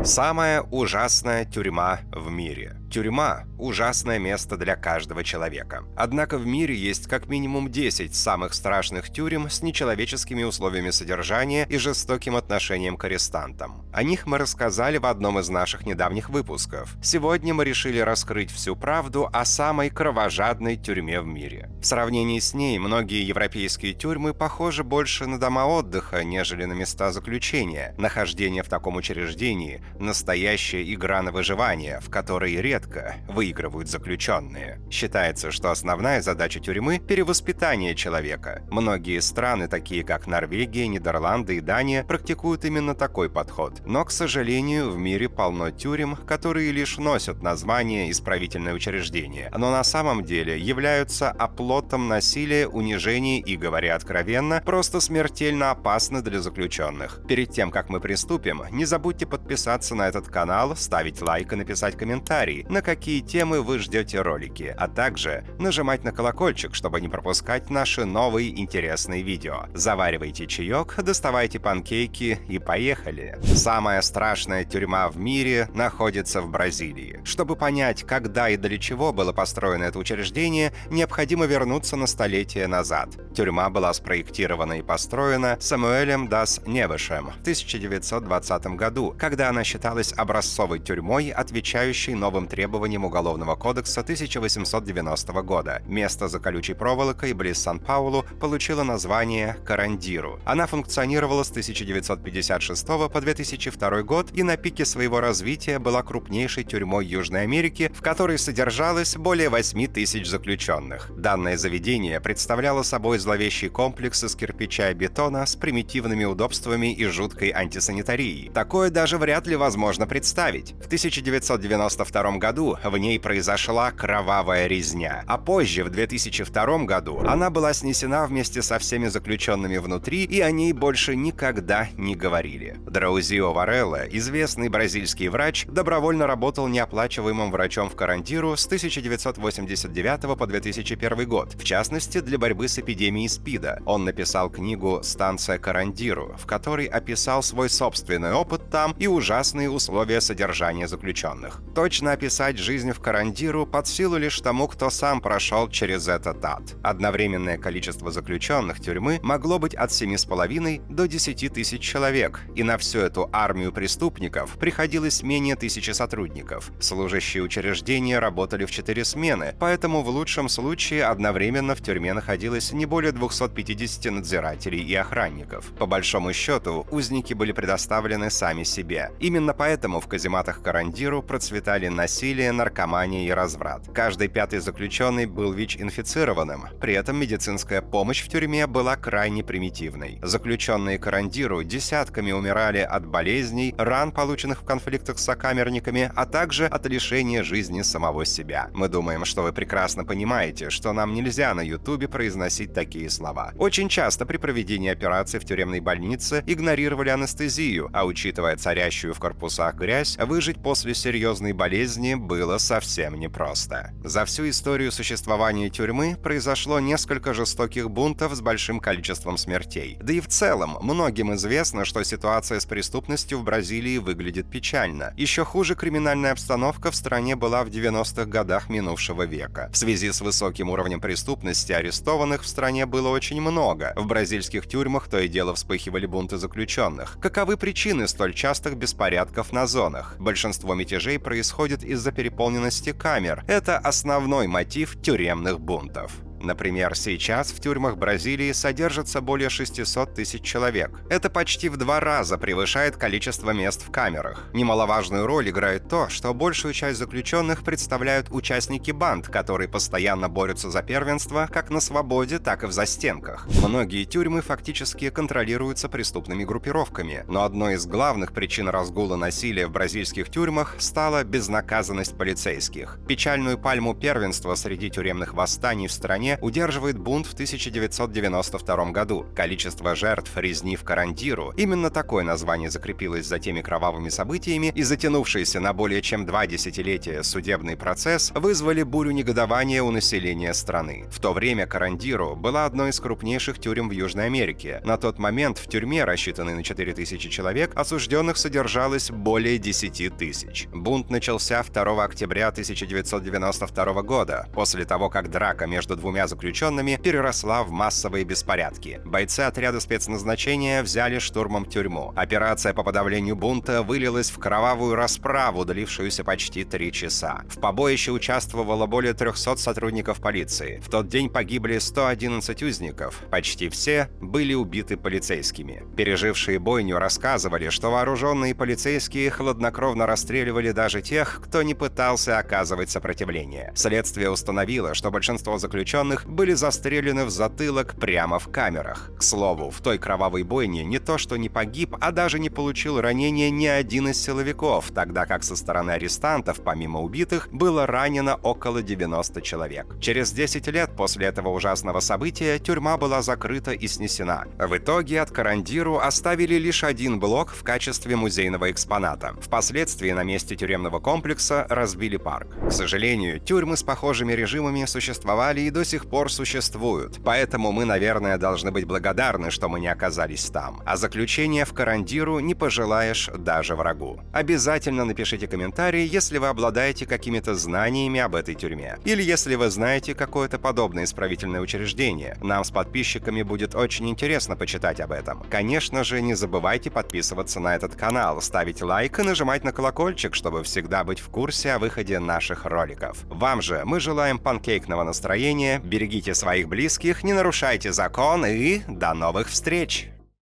Самая ужасная тюрьма в мире. Тюрьма – ужасное место для каждого человека. Однако в мире есть как минимум 10 самых страшных тюрем с нечеловеческими условиями содержания и жестоким отношением к арестантам. О них мы рассказали в одном из наших недавних выпусков. Сегодня мы решили раскрыть всю правду о самой кровожадной тюрьме в мире. В сравнении с ней многие европейские тюрьмы похожи больше на дома отдыха, нежели на места заключения. Нахождение в таком учреждении – настоящая игра на выживание, в которой редко выигрывают заключенные. Считается, что основная задача тюрьмы – перевоспитание человека. Многие страны, такие как Норвегия, Нидерланды и Дания, практикуют именно такой подход. Но, к сожалению, в мире полно тюрем, которые лишь носят название «исправительное учреждение», но на самом деле являются оплотом насилия, унижений и, говоря откровенно, просто смертельно опасны для заключенных. Перед тем, как мы приступим, не забудьте подписаться на этот канал, ставить лайк и написать комментарий, на какие темы вы ждете ролики, а также нажимать на колокольчик, чтобы не пропускать наши новые интересные видео. Заваривайте чаек, доставайте панкейки и поехали! Самая страшная тюрьма в мире находится в Бразилии. Чтобы понять, когда и для чего было построено это учреждение, необходимо вернуться на столетие назад. Тюрьма была спроектирована и построена Самуэлем дас Невешем в 1920 году, когда она считалась образцовой тюрьмой, отвечающей новым требованиям Уголовного кодекса 1890 года. Место за колючей проволокой близ Сан-Паулу получило название Карандиру. Она функционировала с 1956 по 2002 год и на пике своего развития была крупнейшей тюрьмой Южной Америки, в которой содержалось более 8 тысяч заключенных. Данное заведение представляло собой зловещий комплекс из кирпича и бетона с примитивными удобствами и жуткой антисанитарией. Такое даже вряд ли возможно представить. В 1992 году в ней произошла кровавая резня, а позже, в 2002 году, она была снесена вместе со всеми заключенными внутри, и о ней больше никогда не говорили. Драузио Варелла, известный бразильский врач, добровольно работал неоплачиваемым врачом в Карандиру с 1989 по 2001 год, в частности, для борьбы с эпидемией СПИДа. Он написал книгу «Станция Карандиру», в которой описал свой собственный опыт там и ужасные условия содержания заключенных. Точно описать жизнь в Карандиру под силу лишь тому, кто сам прошел через этот ад. Одновременное количество заключенных тюрьмы могло быть от 7,5 до 10 тысяч человек, и на всю эту армию преступников приходилось менее 1000 сотрудников. Служащие учреждения работали в 4 смены, поэтому в лучшем случае одновременно в тюрьме находилось не более 250 надзирателей и охранников. По большому счету, узники были предоставлены сами себе. Именно поэтому в казематах Карандиру процветали насилие, наркомания и разврат. Каждый 5-й заключенный был ВИЧ-инфицированным. При этом медицинская помощь в тюрьме была крайне примитивной. Заключенные Карандиру десятками умирали от болезней, ран, полученных в конфликтах с сокамерниками, а также от лишения жизни самого себя. Мы думаем, что вы прекрасно понимаете, что нам нельзя на Ютубе произносить такие слова. Очень часто при проведении операций в тюремной больнице игнорировали анестезию, а учитывая царящую в корпусах грязь, выжить после серьезной болезни было совсем непросто. За всю историю существования тюрьмы произошло несколько жестоких бунтов с большим количеством смертей. Да и в целом, многим известно, что ситуация с преступностью в Бразилии выглядит печально. Еще хуже криминальная обстановка в стране была в 90-х годах минувшего века. В связи с высоким уровнем преступности арестованных в стране было очень много. В бразильских тюрьмах то и дело вспыхивали бунты заключенных. Каковы причины столь частых беспорядков на зонах? Большинство мятежей происходит из-за переполненности камер. Это основной мотив тюремных бунтов. Например, сейчас в тюрьмах Бразилии содержится более 600 тысяч человек. Это почти в 2 раза превышает количество мест в камерах. Немаловажную роль играет то, что большую часть заключенных представляют участники банд, которые постоянно борются за первенство как на свободе, так и в застенках. Многие тюрьмы фактически контролируются преступными группировками, но одной из главных причин разгула насилия в бразильских тюрьмах стала безнаказанность полицейских. Печальную пальму первенства среди тюремных восстаний в стране населения удерживает бунт в 1992 году. Количество жертв резни в Карандиру, именно такое название закрепилось за теми кровавыми событиями, и затянувшийся на более чем 2 десятилетия судебный процесс вызвали бурю негодования у населения страны. В то время Карандиру была одной из крупнейших тюрем в Южной Америке. На тот момент в тюрьме, рассчитанной на 4000 человек, осужденных содержалось более 10 тысяч. Бунт начался 2 октября 1992 года, после того, как драка между двумя заключенными переросла в массовые беспорядки. Бойцы отряда спецназначения взяли штурмом тюрьму. Операция по подавлению бунта вылилась в кровавую расправу, длившуюся почти 3 часа. В побоище участвовало более 300 сотрудников полиции. В тот день погибли 111 узников. Почти все были убиты полицейскими. Пережившие бойню рассказывали, что вооруженные полицейские хладнокровно расстреливали даже тех, кто не пытался оказывать сопротивление. Следствие установило, что большинство заключенных были застрелены в затылок прямо в камерах. К слову, в той кровавой бойне не то что не погиб, а даже не получил ранения ни один из силовиков, тогда как со стороны арестантов, помимо убитых, было ранено около 90 человек. Через 10 лет после этого ужасного события тюрьма была закрыта и снесена. В итоге от Карандиру оставили лишь один блок в качестве музейного экспоната. Впоследствии на месте тюремного комплекса разбили парк. К сожалению, тюрьмы с похожими режимами существовали и до сих пор существуют, поэтому мы, наверное, должны быть благодарны, что мы не оказались там. А заключение в Карандиру не пожелаешь даже врагу. Обязательно напишите комментарий, если вы обладаете какими-то знаниями об этой тюрьме. Или если вы знаете какое-то подобное исправительное учреждение. Нам с подписчиками будет очень интересно почитать об этом. Конечно же, не забывайте подписываться на этот канал, ставить лайк и нажимать на колокольчик, чтобы всегда быть в курсе о выходе наших роликов. Вам же мы желаем панкейкного настроения, берегите своих близких, не нарушайте закон и до новых встреч!